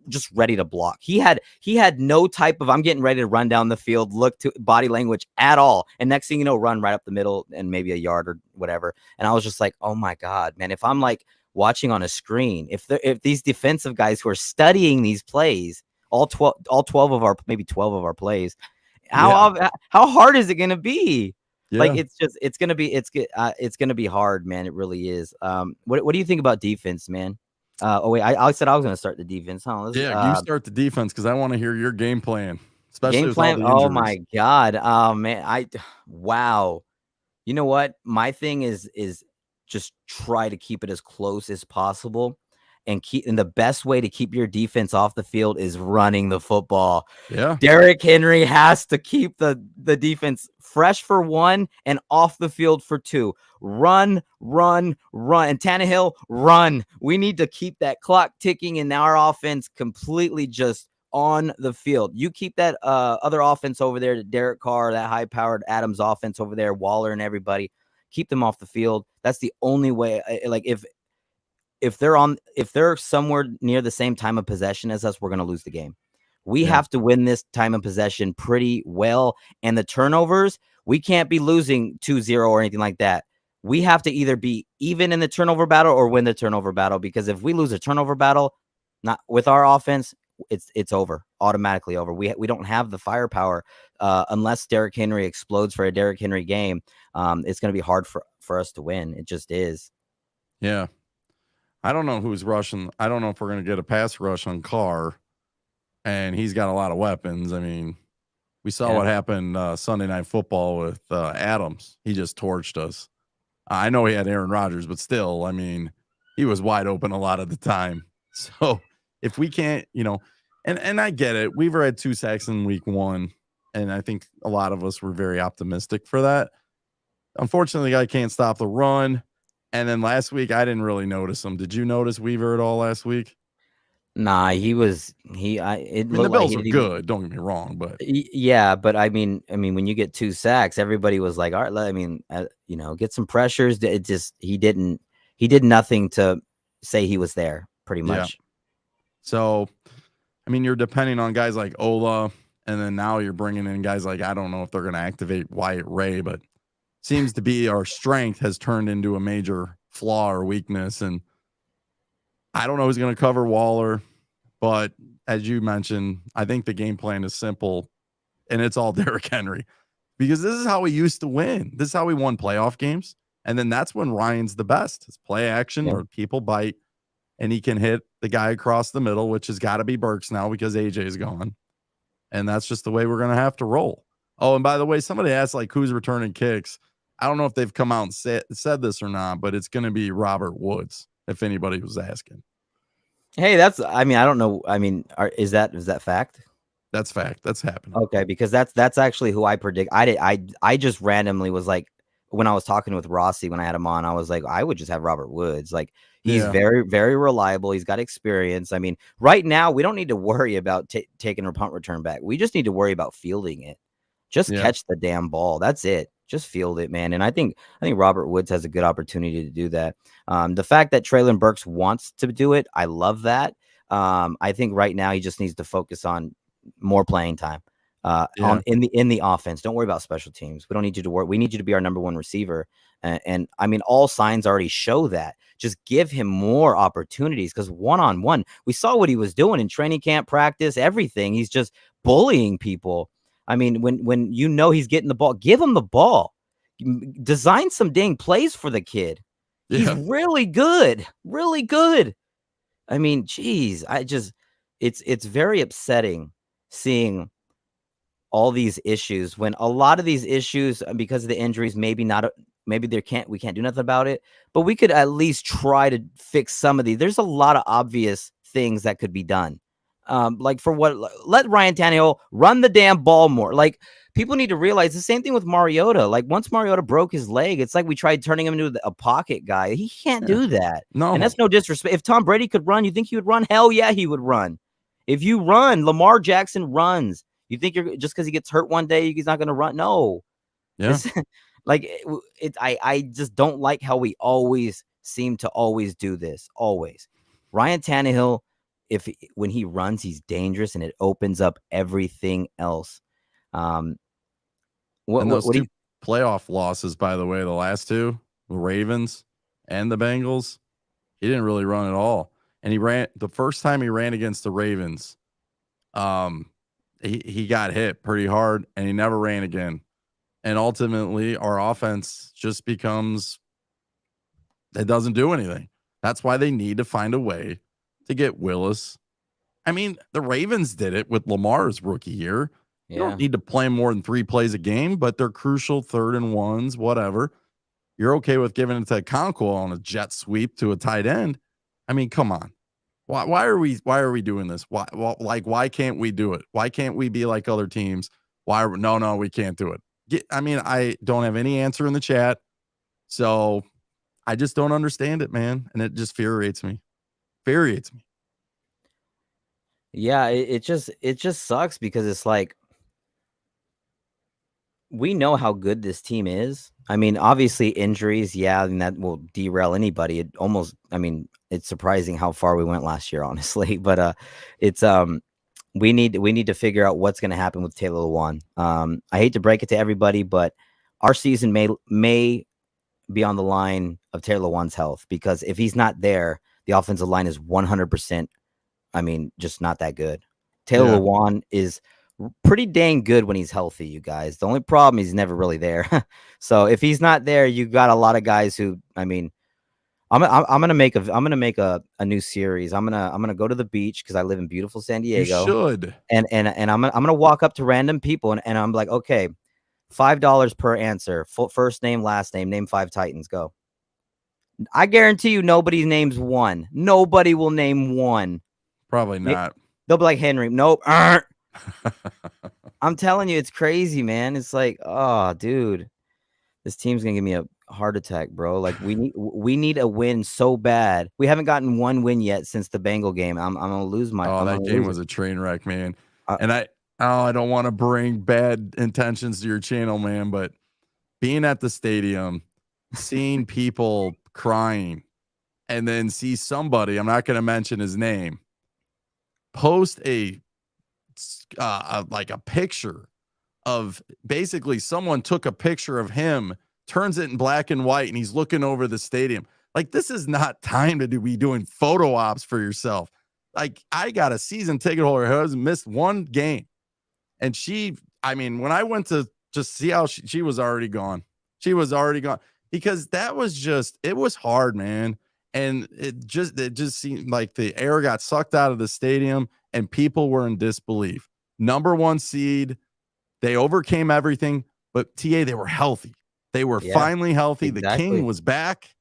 just ready to block. He had no type of I'm getting ready to run down the field, look to body language at all. And next thing you know, run right up the middle and maybe a yard or whatever. And I was just like, oh my God, man, if I'm like watching on a screen, if these defensive guys who are studying these plays, all 12 of our maybe 12 of our plays, how hard is it going to be? Like Yeah. it's going to be it's going to be hard, man. It really is. What do you think about defense, man? Oh wait, I said I was going to start the defense. Huh? Yeah. You start the defense because I want to hear your game plan, especially Game with all plan. the Oh injuries. my God. Oh man. Wow. You know what? My thing is just try to keep it as close as possible and the best way to keep your defense off the field is running the football. Yeah. Derrick Henry has to keep the defense fresh for 1 and off the field for 2. Run. And Tannehill, run. We need to keep that clock ticking and our offense completely just on the field. You keep that other offense over there, Derek Carr, that high-powered Adams offense over there, Waller and everybody, keep them off the field. That's the only way. Like if they're somewhere near the same time of possession as us, we're going to lose the game. We Yeah. have to win this time of possession pretty well. And the turnovers, we can't be losing 2-0 or anything like that. We have to either be even in the turnover battle or win the turnover battle, because if we lose a turnover battle, not with our offense, it's over, automatically over. We don't have the firepower unless Derrick Henry explodes for a Derrick Henry game. It's going to be hard for us to win. It just is. Yeah. I don't know who's rushing. I don't know if we're going to get a pass rush on CARR, and he's got a lot of weapons. I mean, we saw what happened Sunday Night Football with Adams. He just torched us. I know he had Aaron Rodgers, but still, I mean, he was wide open a lot of the time. So if we can't, you know, and I get it. Weaver had 2 sacks in week 1, and I think a lot of us were very optimistic for that. Unfortunately, the guy can't stop the run. And then last week, I didn't really notice him. Did you notice Weaver at all last week? Nah, it I mean, the looked like he Bills are didn't even. good. Don't get me wrong, but Yeah, but I mean, when you get 2 sacks, everybody was like, "All right, get some pressures." It just he did nothing to say he was there, pretty yeah. much. So, I mean, you're depending on guys like Ola, and then now you're bringing in guys like, I don't know if they're going to activate Wyatt Ray, but seems to be our strength has turned into a major flaw or weakness. And I don't know who's going to cover Waller, but as you mentioned, I think the game plan is simple, and it's all Derrick Henry, because this is how we used to win. This is how we won playoff games. And then that's when Ryan's the best. It's play action Yeah. or people bite, and he can hit the guy across the middle, which has got to be Burks now because AJ is gone. And that's just the way we're going to have to roll. Oh, and by the way, somebody asked like who's returning kicks. I don't know if they've come out and said this or not, but it's going to be Robert Woods, if anybody was asking. Hey, I mean, I don't know. I mean, is that fact? That's fact. That's happening. Okay, because that's actually who I predict. I just randomly was like, when I was talking with Rossi when I had him on, I was like, I would just have Robert Woods. Like, he's Yeah. very, very reliable. He's got experience. I mean, right now we don't need to worry about taking a punt return back. We just need to worry about fielding it. Just Yeah. catch the damn ball. That's it. Just field it, man. And I think Robert Woods has a good opportunity to do that. The fact that Treylon Burks wants to do it, I love that. I think right now he just needs to focus on more playing time Yeah. in the offense. Don't worry about special teams. We don't need you to work. We need you to be our number one receiver. And I mean, all signs already show that. Just give him more opportunities, because one-on-one, we saw what he was doing in training camp, practice, everything. He's just bullying people. I mean, when he's getting the ball, give him the ball. Design some dang plays for the kid. He's Yeah. really good. Really good. I mean, geez, it's very upsetting seeing all these issues when a lot of these issues, because of the injuries, maybe we can't do nothing about it, but we could at least try to fix some of these. There's a lot of obvious things that could be done. Like let Ryan Tannehill run the damn ball more. Like, people need to realize the same thing with Mariota. Like, once Mariota broke his leg, it's like we tried turning him into a pocket guy. He can't Yeah. do that. And No. that's no disrespect. If Tom Brady could run, you think he would run? Hell yeah, he would run. If you run, Lamar Jackson runs. You think you're just because he gets hurt one day, he's not going to run? No, Yeah. this like I just don't like how we always seem to always do this. Always, Ryan Tannehill, when he runs, he's dangerous, and it opens up everything else. Um, And those what do two you? playoff losses, by the way, the last two, the Ravens and the Bengals, he didn't really run at all. And he ran the first time he ran against the Ravens. He got hit pretty hard, and he never ran again. And ultimately, our offense just becomes, it doesn't do anything. That's why they need to find a way to get Willis. I mean, the Ravens did it with Lamar's rookie year. You Yeah, don't need to play more than 3 plays a game, but they're crucial 3rd and 1s, whatever. You're okay with giving it to Conquo on a jet sweep to a tight end. I mean, come on. Why are we doing this? Why can't we do it? Why can't we be like other teams? No, we can't do it. I don't have any answer in the chat. So I just don't understand it, man. And it just infuriates me. Infuriates me. yeah. It just sucks, because it's like, we know how good this team is. I mean, obviously injuries, yeah, and that will derail anybody. It's surprising how far we went last year, honestly. But it's we need to figure out what's going to happen with Taylor Lewan. I hate to break it to everybody, but our season may be on the line of Taylor Lewan's health, because if he's not there, the offensive line is 100%. I mean, just not that good. Taylor Yeah. Lewan is pretty dang good when he's healthy, you guys. The only problem is he's never really there. So if he's not there, you got a lot of guys who, I mean, I'm gonna make a new series. I'm gonna go to the beach, because I live in beautiful San You Diego, should. and I'm gonna walk up to random people, and I'm like, okay, $5 per answer, first name, last name 5 Titans, go. I guarantee you nobody names one. Nobody will name one. Probably not. They'll be like, Henry. Nope. I'm telling you, it's crazy, man. It's like, oh, dude, this team's gonna give me heart attack, bro. Like we need a win so bad. We haven't gotten one win yet since the Bengal game. I'm gonna lose my. Oh, I'm that gonna game lose it. was a train wreck, man. Uh, And I don't want to bring bad intentions to your channel, man, but being at the stadium, seeing people crying, and then see somebody, I'm not going to mention his name, post like a picture of basically someone took a picture of him, turns it in black and white, and he's looking over the stadium. Like, this is not time to be doing photo ops for yourself. Like, I got a season ticket holder who has missed one game. And when I went to just see how she was already gone. She was already gone because that was it was hard, man. And it just seemed like the air got sucked out of the stadium and people were in disbelief. Number 1 seed, they overcame everything, but TA, they were healthy. They were finally healthy. exactly. The king was back,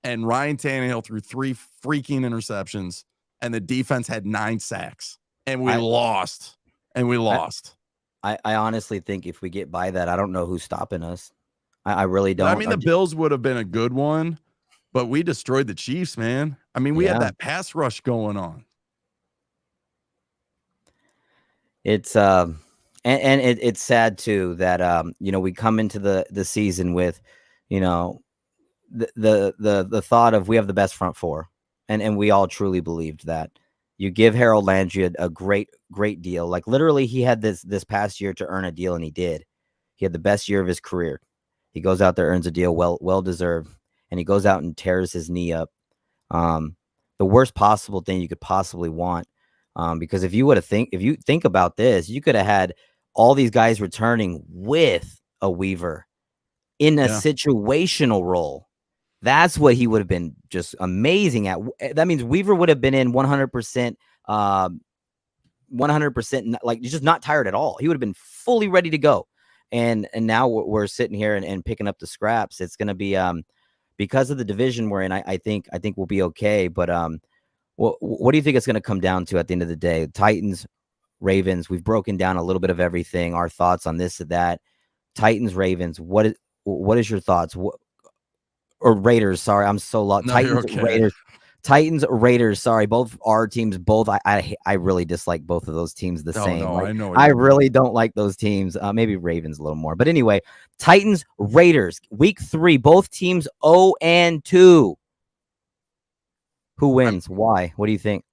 and Ryan Tannehill threw 3 freaking interceptions, and the defense had 9 sacks, and we lost. And we lost. I honestly think if we get by that, I don't know who's stopping us. I really don't. I mean, the Bills would have been a good one, but we destroyed the Chiefs, man. I mean, we had that pass rush going on. It's it's sad too that we come into the season with, the thought of we have the best front four, and we all truly believed that. You give Harold Landry a great deal. Like, literally, he had this past year to earn a deal, and he did. He had the best year of his career. He goes out there, earns a deal, well deserved, and he goes out and tears his knee up. The worst possible thing you could possibly want. Because if you think about this, you could have had all these guys returning with a Weaver in a situational role. That's what he would have been just amazing at. That means Weaver would have been in 100%, 100%, like, just not tired at all. He would have been fully ready to go. And now we're sitting here and picking up the scraps. It's going to be because of the division we're in. I think we'll be okay. But what do you think it's going to come down to at the end of the day? Titans, Ravens. We've broken down a little bit of everything. Our thoughts on this or that. Titans, Ravens. What is your thoughts? Or Raiders, sorry, I'm so lost. No, Titans, okay. Raiders. Titans, Raiders, sorry, both our teams. Both I really dislike both of those teams the same. No, like, I know. I really don't like those teams. Maybe Ravens a little more, but anyway, Titans, Raiders, week 3, both teams 0-2. Who wins? Why? What do you think?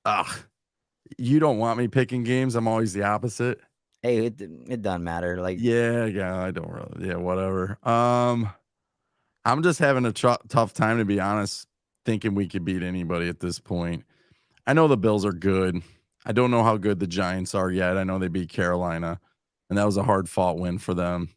You don't want me picking games. I'm always the opposite. Hey, it doesn't matter. Like, yeah, I don't really. Yeah, whatever. I'm just having a tough time, to be honest, thinking we could beat anybody at this point. I know the Bills are good. I don't know how good the Giants are yet. I know they beat Carolina, and that was a hard-fought win for them.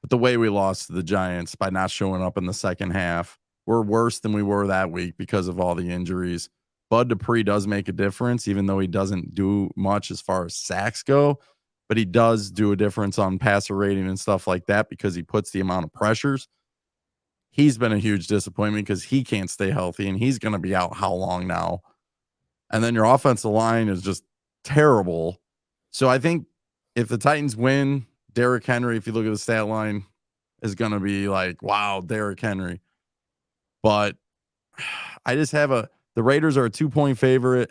But the way we lost to the Giants by not showing up in the second half, we're worse than we were that week because of all the injuries. Bud Dupree does make a difference, even though he doesn't do much as far as sacks go. But he does do a difference on passer rating and stuff like that because he puts the amount of pressures. He's been a huge disappointment because he can't stay healthy, and he's going to be out how long now? And then your offensive line is just terrible. So I think if the Titans win, Derrick Henry, if you look at the stat line, is going to be like, wow, Derrick Henry. But I just have the Raiders are a 2-point favorite.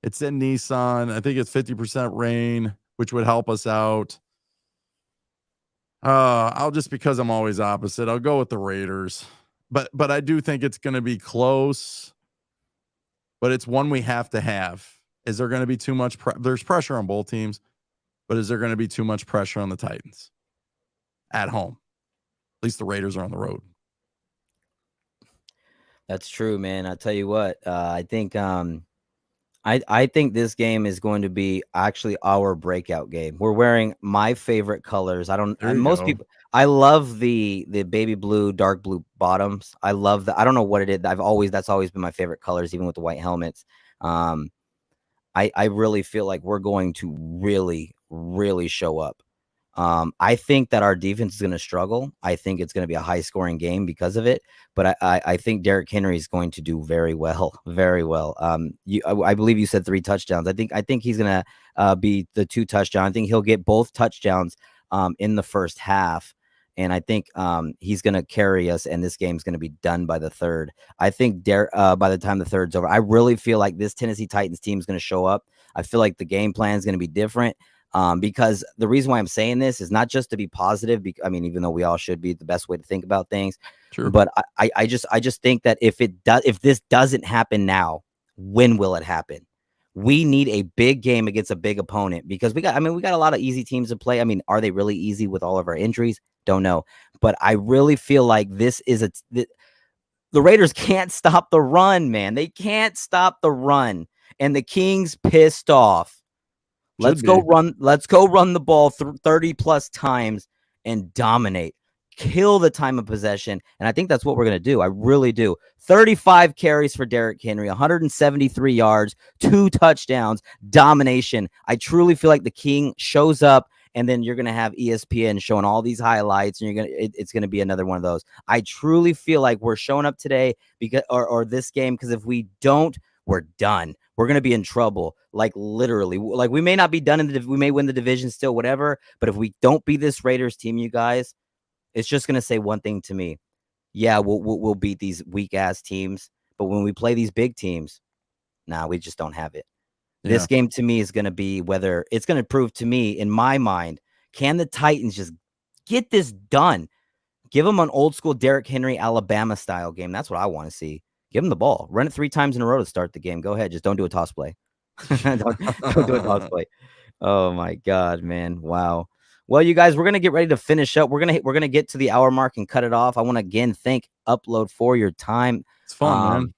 It's in Nissan. I think it's 50% rain, which would help us out. I'll just, because I'm always opposite, I'll go with the Raiders. But I do think it's going to be close. But it's one we have to have. Is there going to be too much? There's pressure on both teams, but is there going to be too much pressure on the Titans at home? At least the Raiders are on the road. That's true, man. I tell you what, I think I think this game is going to be actually our breakout game. We're wearing my favorite colors. People. I love the baby blue, dark blue bottoms. I love that. I don't know what it is. That's always been my favorite colors, even with the white helmets. I really feel like we're going to really, really show up. I think that our defense is going to struggle. I think it's going to be a high scoring game because of it. But I think Derrick Henry is going to do very well, very well. I believe you said 3 touchdowns. I think he's going to be the 2 touchdowns. I think he'll get both touchdowns in the first half. and I think he's going to carry us, and this game's going to be done by the third. I think by the time the third's over, I really feel like this Tennessee Titans team is going to show up. I feel like the game plan is going to be different. Because the reason why I'm saying this is not just to be positive. I mean, even though we all should be, the best way to think about things. True. But I just think that if this doesn't happen now, when will it happen? We need a big game against a big opponent, because we got a lot of easy teams to play. I mean, are they really easy with all of our injuries? Don't know. But I really feel like this is the Raiders can't stop the run, man. They can't stop the run. And the Kings pissed off. Let's go run the ball 30 plus times and dominate. Kill the time of possession. And I think that's what we're going to do. I really do. 35 carries for Derrick Henry, 173 yards, 2 touchdowns, domination. I truly feel like the King shows up, and then you're going to have ESPN showing all these highlights, and it's going to be another one of those. I truly feel like we're showing up today because or this game, because if we don't, we're done. We're going to be in trouble. Like, literally. Like, we may not be done we may win the division still, whatever, but if we don't beat this Raiders team, you guys, it's just going to say one thing to me. Yeah, we'll beat these weak ass teams, but when we play these big teams, we just don't have it. Yeah. This game to me is going to be whether it's going to prove to me, in my mind, can the Titans just get this done? Give them an old school Derrick Henry, Alabama style game. That's what I want to see. Give them the ball. Run it 3 times in a row to start the game. Go ahead. Just don't do a toss play. don't do a toss play. Oh my God, man. Wow. Well, you guys, we're going to get ready to finish up. We're going to get to the hour mark and cut it off. I want to again thank Upload for your time. It's fun, man.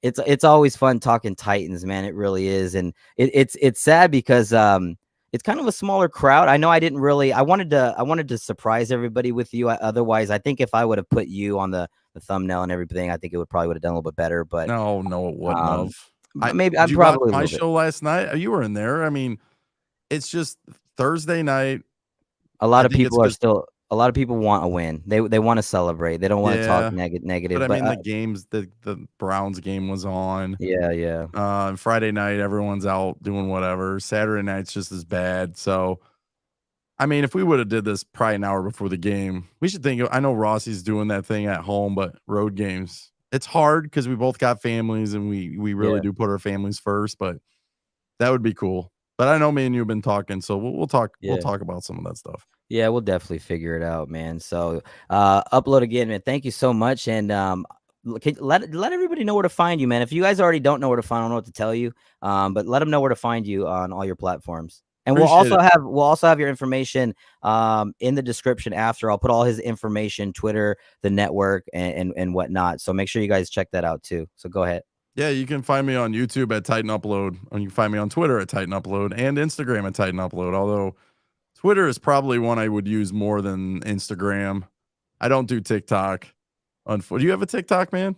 It's always fun talking Titans, man. It really is. And it's sad because it's kind of a smaller crowd. I know I wanted to surprise everybody with you. Otherwise, I think if I would have put you on the thumbnail and everything, I think it would probably would have done a little bit better. But no, it wouldn't have. Maybe I probably watch my show last night. You were in there. I mean, it's just Thursday night. A lot of people want a win. They want to celebrate. They don't want to talk negative. But I mean, the Browns game was on. Yeah. Friday night, everyone's out doing whatever. Saturday night's just as bad. So, I mean, if we would have did this probably an hour before the game, we should think. I know Rossi's doing that thing at home, but road games, it's hard because we both got families and we really do put our families first. But that would be cool. But I know me and you have been talking, so we'll talk. Yeah. We'll talk about some of that stuff. Yeah, we'll definitely figure it out, man. So, Upload again, man. Thank you so much, and let everybody know where to find you, man. If you guys already don't know where to find, I don't know what to tell you. But let them know where to find you on all your platforms. And we'll also have your information in the description after. I'll put all his information, Twitter, the network, and whatnot. So make sure you guys check that out too. So go ahead. Yeah, you can find me on YouTube at Titan Upload, and you can find me on Twitter at Titan Upload and Instagram at Titan Upload. Although Twitter is probably one I would use more than Instagram. I don't do TikTok. Do you have a TikTok, man?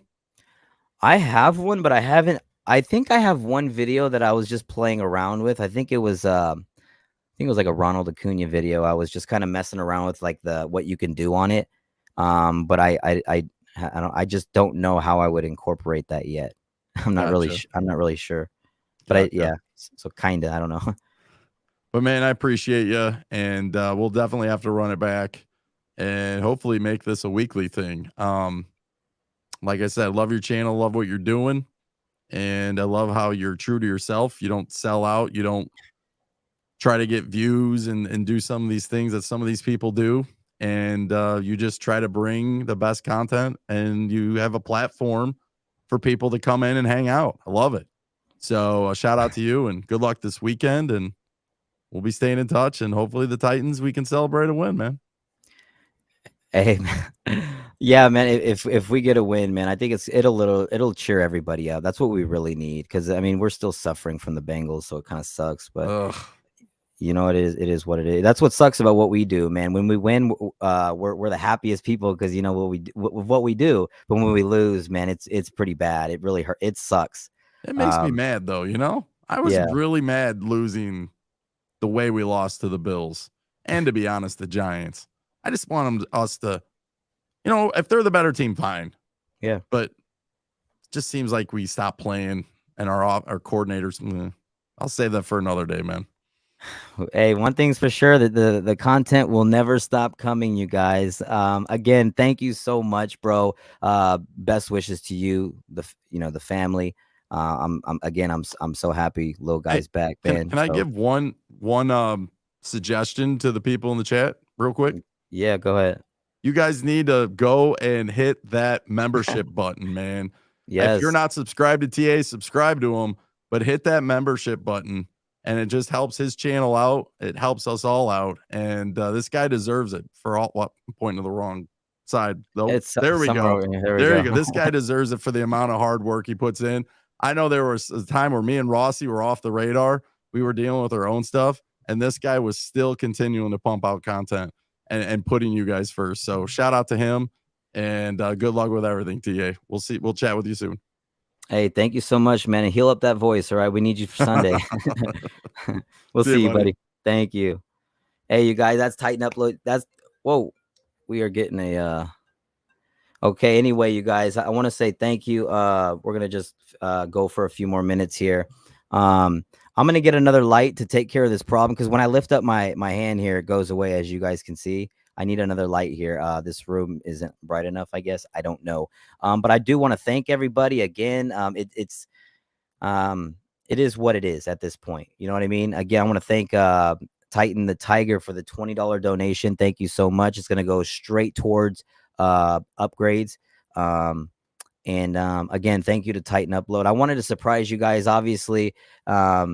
I have one, but I haven't. I think I have one video that I was just playing around with. I think it was like a Ronald Acuna video. I was just kind of messing around with like what you can do on it. But I just don't know how I would incorporate that yet. I'm not really sure. But so kind of, I don't know. But man, I appreciate you, and we'll definitely have to run it back and hopefully make this a weekly thing. Like I said, love your channel, love what you're doing, and I love how you're true to yourself. You don't sell out. You don't try to get views and do some of these things that some of these people do. And you just try to bring the best content, and you have a platform for people to come in and hang out. I love it. So a shout out to you, and good luck this weekend. And we'll be staying in touch, and hopefully the Titans, we can celebrate a win, man. Hey, yeah, man. If we get a win, man, I think it'll cheer everybody up. That's what we really need. Because I mean, we're still suffering from the Bengals, so it kind of sucks. But you know, it is what it is. That's what sucks about what we do, man. When we win, we're the happiest people because you know what we do. But when we lose, man, it's pretty bad. It really hurt. It sucks. It makes me mad, though. You know, I was really mad losing the way we lost to the Bills, and to be honest, the Giants. I just want us to, you know, if they're the better team, fine. Yeah. But it just seems like we stopped playing, and our coordinators. I'll save that for another day, man. Hey, one thing's for sure that the content will never stop coming, you guys. Again, thank you so much, bro. Best wishes to you, the family. I'm so happy, little Hey, guy's back, can man. I So give one suggestion to the people in the chat real quick? yeah, go ahead. You guys need to go and hit that membership button, man. If you're Yes, not subscribed to TA, subscribe to him, but hit that membership button and it just helps his channel out. It helps us all out. And this guy deserves it for all what I'm pointing to the wrong side. Though. it's There we somewhere go. over here. There we There you go. go. This guy deserves it for the amount of hard work he puts in. I know there was a time where me and Rossi were off the radar. We were dealing with our own stuff, and this guy was still continuing to pump out content and putting you guys first. So shout out to him and good luck with everything, TA. We'll see. We'll chat with you soon. Hey, thank you so much, man. And heal up that voice. All right, we need you for Sunday. We'll See you, see you, buddy. buddy. Thank you. Hey, you guys, that's tighten up. That's whoa. We are getting a Okay, anyway, you guys, I want to say thank you. We're gonna just go for a few more minutes here. I'm gonna get another light to take care of this problem because when I lift up my hand here, it goes away, as you guys can see. I need another light here. This room isn't bright enough, I guess. I don't know. But I do want to thank everybody again. Um, it is what it is at this point. You know what I mean? Again, I want to thank Titan the Tiger for the $20 donation. Thank you so much. It's gonna go straight towards upgrades. Again, thank you to Titan Upload. I wanted to surprise you guys, obviously. I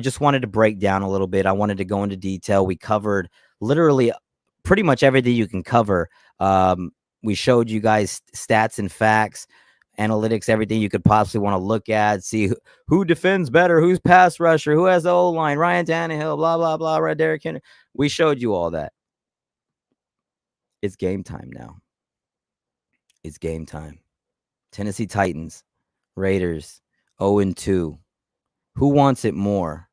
just wanted to break down a little bit. I wanted to go into detail. We covered literally pretty much everything you can cover. We showed you guys stats and facts, analytics, everything you could possibly want to look at, see who defends better, who's pass rusher, who has the O line, Ryan Tannehill, blah, blah, blah, right, Derrick Henry. We showed you all that. It's game time now. It's game time. Tennessee Titans, Raiders, 0-2. Who wants it more?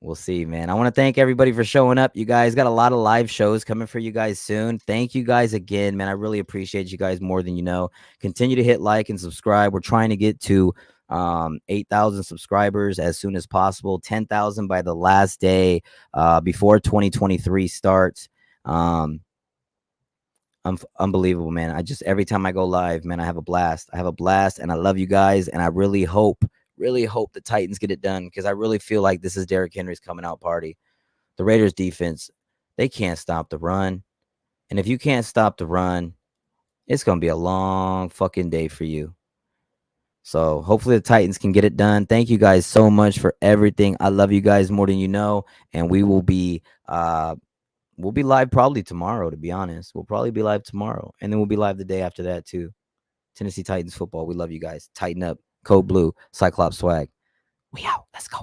We'll see, man. I want to thank everybody for showing up. You guys got a lot of live shows coming for you guys soon. Thank you guys again, man. I really appreciate you guys more than you know. Continue to hit like and subscribe. We're trying to get to 8,000 subscribers as soon as possible, 10,000 by the last day before 2023 starts. Unbelievable, man. Every time I go live, man, I have a blast. And I love you guys. And I really hope the Titans get it done because I really feel like this is Derrick Henry's coming out party. The Raiders defense, they can't stop the run. And if you can't stop the run, it's going to be a long fucking day for you. So hopefully the Titans can get it done. Thank you guys so much for everything. I love you guys more than you know. And we will be we'll be live probably tomorrow, to be honest. We'll probably be live tomorrow. And then we'll be live the day after that, too. Tennessee Titans football. We love you guys. Tighten up. Code Blue. Cyclops swag. We out. Let's go.